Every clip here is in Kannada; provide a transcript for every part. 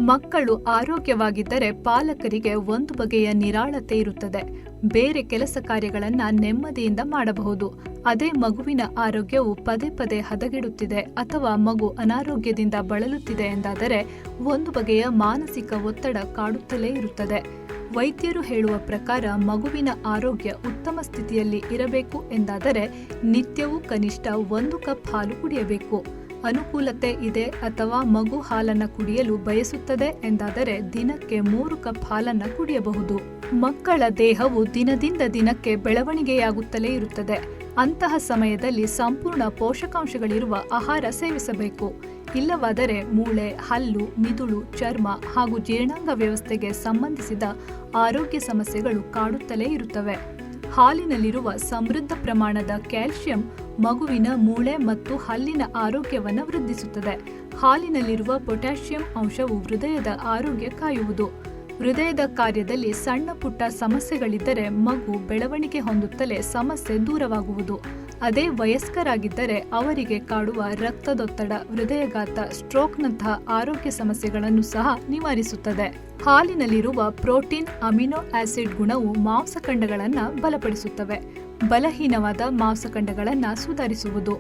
ಮಕ್ಕಳು ಆರೋಗ್ಯವಾಗಿದ್ದರೆ ಪಾಲಕರಿಗೆ ಒಂದು ಬಗೆಯ ನಿರಾಳತೆ ಇರುತ್ತದೆ. ಬೇರೆ ಕೆಲಸ ಕಾರ್ಯಗಳನ್ನು ನೆಮ್ಮದಿಯಿಂದ ಮಾಡಬಹುದು. ಅದೇ ಮಗುವಿನ ಆರೋಗ್ಯವು ಪದೇ ಪದೇ ಹದಗೆಡುತ್ತಿದೆ ಅಥವಾ ಮಗು ಅನಾರೋಗ್ಯದಿಂದ ಬಳಲುತ್ತಿದೆ ಎಂದಾದರೆ ಒಂದು ಬಗೆಯ ಮಾನಸಿಕ ಒತ್ತಡ ಕಾಡುತ್ತಲೇ ಇರುತ್ತದೆ. ವೈದ್ಯರು ಹೇಳುವ ಪ್ರಕಾರ ಮಗುವಿನ ಆರೋಗ್ಯ ಉತ್ತಮ ಸ್ಥಿತಿಯಲ್ಲಿ ಇರಬೇಕು ಎಂದಾದರೆ ನಿತ್ಯವೂ ಕನಿಷ್ಠ 1 ಕಪ್ ಹಾಲು ಕುಡಿಯಬೇಕು. ಅನುಕೂಲತೆ ಇದೆ ಅಥವಾ ಮಗು ಹಾಲನ್ನು ಕುಡಿಯಲು ಬಯಸುತ್ತದೆ ಎಂದಾದರೆ ದಿನಕ್ಕೆ 3 ಕಪ್ ಹಾಲನ್ನು ಕುಡಿಯಬಹುದು. ಮಕ್ಕಳ ದೇಹವು ದಿನದಿಂದ ದಿನಕ್ಕೆ ಬೆಳವಣಿಗೆಯಾಗುತ್ತಲೇ ಇರುತ್ತದೆ. ಅಂತಹ ಸಮಯದಲ್ಲಿ ಸಂಪೂರ್ಣ ಪೋಷಕಾಂಶಗಳಿರುವ ಆಹಾರ ಸೇವಿಸಬೇಕು. ಇಲ್ಲವಾದರೆ ಮೂಳೆ, ಹಲ್ಲು, ಮಿದುಳು, ಚರ್ಮ ಹಾಗೂ ಜೀರ್ಣಾಂಗ ವ್ಯವಸ್ಥೆಗೆ ಸಂಬಂಧಿಸಿದ ಆರೋಗ್ಯ ಸಮಸ್ಯೆಗಳು ಕಾಡುತ್ತಲೇ ಇರುತ್ತವೆ. ಹಾಲಿನಲ್ಲಿರುವ ಸಮೃದ್ಧ ಪ್ರಮಾಣದ ಕ್ಯಾಲ್ಸಿಯಂ ಮಗುವಿನ ಮೂಳೆ ಮತ್ತು ಹಲ್ಲಿನ ಆರೋಗ್ಯವನ್ನು ವೃದ್ಧಿಸುತ್ತದೆ. ಹಾಲಿನಲ್ಲಿರುವ ಪೊಟ್ಯಾಷಿಯಂ ಅಂಶವು ಹೃದಯದ ಆರೋಗ್ಯ ಕಾಯುವುದು. ಹೃದಯದ ಕಾರ್ಯದಲ್ಲಿ ಸಣ್ಣ ಪುಟ್ಟ ಸಮಸ್ಯೆಗಳಿದ್ದರೆ ಮಗು ಬೆಳವಣಿಗೆ ಹೊಂದುತ್ತಲೇ ಸಮಸ್ಯೆ ದೂರವಾಗುವುದು. ಅದೇ ವಯಸ್ಕರಾಗಿದ್ದರೆ ಅವರಿಗೆ ಕಾಡುವ ರಕ್ತದೊತ್ತಡ, ಹೃದಯಘಾತ, ಸ್ಟ್ರೋಕ್ನಂತಹ ಆರೋಗ್ಯ ಸಮಸ್ಯೆಗಳನ್ನು ಸಹ ನಿವಾರಿಸುತ್ತದೆ. ಹಾಲಿನಲ್ಲಿರುವ ಪ್ರೋಟೀನ್, ಅಮಿನೋ ಆಸಿಡ್ ಗುಣವು ಮಾಂಸಖಂಡಗಳನ್ನು ಬಲಪಡಿಸುತ್ತವೆ. ಬಲಹೀನವಾದ ಮಾಂಸಖಂಡಗಳನ್ನು ಸುಧಾರಿಸುವುದು.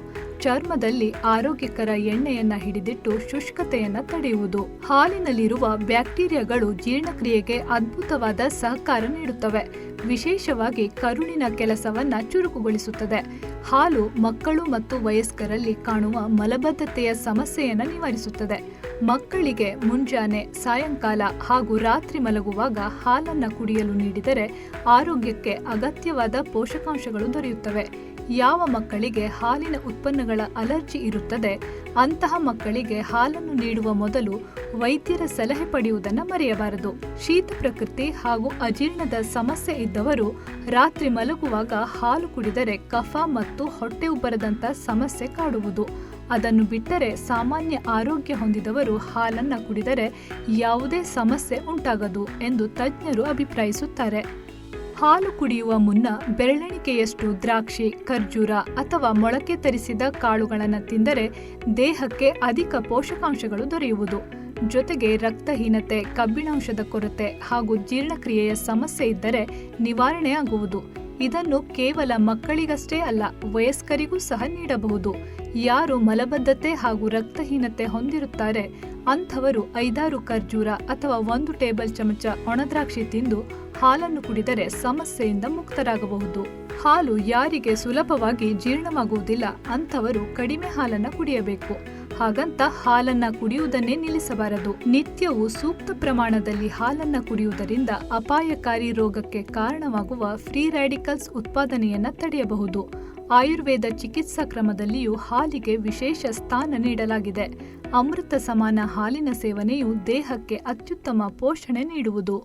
ಚರ್ಮದಲ್ಲಿ ಆರೋಗ್ಯಕರ ಎಣ್ಣೆಯನ್ನು ಹಿಡಿದಿಟ್ಟು ಶುಷ್ಕತೆಯನ್ನು ತಡೆಯುವುದು. ಹಾಲಿನಲ್ಲಿರುವ ಬ್ಯಾಕ್ಟೀರಿಯಾಗಳು ಜೀರ್ಣಕ್ರಿಯೆಗೆ ಅದ್ಭುತವಾದ ಸಹಕಾರ ನೀಡುತ್ತವೆ. ವಿಶೇಷವಾಗಿ ಕರುಳಿನ ಕೆಲಸವನ್ನ ಚುರುಕುಗೊಳಿಸುತ್ತದೆ. ಹಾಲು ಮಕ್ಕಳು ಮತ್ತು ವಯಸ್ಕರಲ್ಲಿ ಕಾಣುವ ಮಲಬದ್ಧತೆಯ ಸಮಸ್ಯೆಯನ್ನು ನಿವಾರಿಸುತ್ತದೆ. ಮಕ್ಕಳಿಗೆ ಮುಂಜಾನೆ, ಸಾಯಂಕಾಲ ಹಾಗೂ ರಾತ್ರಿ ಮಲಗುವಾಗ ಹಾಲನ್ನು ಕುಡಿಯಲು ನೀಡಿದರೆ ಆರೋಗ್ಯಕ್ಕೆ ಅಗತ್ಯವಾದ ಪೋಷಕಾಂಶಗಳು ದೊರೆಯುತ್ತವೆ. ಯಾವ ಮಕ್ಕಳಿಗೆ ಹಾಲಿನ ಉತ್ಪನ್ನಗಳ ಅಲರ್ಜಿ ಇರುತ್ತದೆ ಅಂತಹ ಮಕ್ಕಳಿಗೆ ಹಾಲನ್ನು ನೀಡುವ ಮೊದಲು ವೈದ್ಯರ ಸಲಹೆ ಪಡೆಯುವುದನ್ನು ಮರೆಯಬಾರದು. ಶೀತ ಪ್ರಕೃತಿ ಹಾಗೂ ಅಜೀರ್ಣದ ಸಮಸ್ಯೆ ಇದ್ದವರು ರಾತ್ರಿ ಮಲಗುವಾಗ ಹಾಲು ಕುಡಿದರೆ ಕಫ ಮತ್ತು ಹೊಟ್ಟೆ ಉಬ್ಬರದಂಥ ಸಮಸ್ಯೆ ಕಾಡುವುದು. ಅದನ್ನು ಬಿಟ್ಟರೆ ಸಾಮಾನ್ಯ ಆರೋಗ್ಯ ಹೊಂದಿದವರು ಹಾಲನ್ನು ಕುಡಿದರೆ ಯಾವುದೇ ಸಮಸ್ಯೆ ಉಂಟಾಗದು ಎಂದು ತಜ್ಞರು ಅಭಿಪ್ರಾಯಿಸುತ್ತಾರೆ. ಹಾಲು ಕುಡಿಯುವ ಮುನ್ನ ಬೆರಳೆಣಿಕೆಯಷ್ಟು ದ್ರಾಕ್ಷಿ, ಖರ್ಜೂರ ಅಥವಾ ಮೊಳಕೆ ತರಿಸಿದ ಕಾಳುಗಳನ್ನು ತಿಂದರೆ ದೇಹಕ್ಕೆ ಅಧಿಕ ಪೋಷಕಾಂಶಗಳು ದೊರೆಯುವುದು. ಜೊತೆಗೆ ರಕ್ತಹೀನತೆ, ಕಬ್ಬಿಣಾಂಶದ ಕೊರತೆ ಹಾಗೂ ಜೀರ್ಣಕ್ರಿಯೆಯ ಸಮಸ್ಯೆ ಇದ್ದರೆ ನಿವಾರಣೆಯಾಗುವುದು. ಇದನ್ನು ಕೇವಲ ಮಕ್ಕಳಿಗಷ್ಟೇ ಅಲ್ಲ, ವಯಸ್ಕರಿಗೂ ಸಹ ನೀಡಬಹುದು. ಯಾರು ಮಲಬದ್ಧತೆ ಹಾಗೂ ರಕ್ತಹೀನತೆ ಹೊಂದಿರುತ್ತಾರೆ ಅಂಥವರು 5-6 ಖರ್ಜೂರ ಅಥವಾ 1 ಟೇಬಲ್ ಚಮಚ ಒಣದ್ರಾಕ್ಷಿ ತಿಂದು ಹಾಲನ್ನು ಕುಡಿದರೆ ಸಮಸ್ಯೆಯಿಂದ ಮುಕ್ತರಾಗಬಹುದು. ಹಾಲು ಯಾರಿಗೆ ಸುಲಭವಾಗಿ ಜೀರ್ಣವಾಗುವುದಿಲ್ಲ ಅಂಥವರು ಕಡಿಮೆ ಹಾಲನ್ನು ಕುಡಿಯಬೇಕು. ಹಾಗಂತ ಹಾಲನ್ನ ಕುಡಿಯುವುದನ್ನೇ ನಿಲ್ಲಿಸಬಾರದು. ನಿತ್ಯವೂ ಸೂಕ್ತ ಪ್ರಮಾಣದಲ್ಲಿ ಹಾಲನ್ನ ಕುಡಿಯುವುದರಿಂದ ಅಪಾಯಕಾರಿ ರೋಗಕ್ಕೆ ಕಾರಣವಾಗುವ ಫ್ರೀ ರ್ಯಾಡಿಕಲ್ಸ್ ಉತ್ಪಾದನೆಯನ್ನ ತಡೆಯಬಹುದು. ಆಯುರ್ವೇದ ಚಿಕಿತ್ಸಾ ಕ್ರಮದಲ್ಲಿಯೂ ಹಾಲಿಗೆ ವಿಶೇಷ ಸ್ಥಾನ ನೀಡಲಾಗಿದೆ. ಅಮೃತ ಸಮಾನ ಹಾಲಿನ ಸೇವನೆಯು ದೇಹಕ್ಕೆ ಅತ್ಯುತ್ತಮ ಪೋಷಣೆ ನೀಡುವುದು.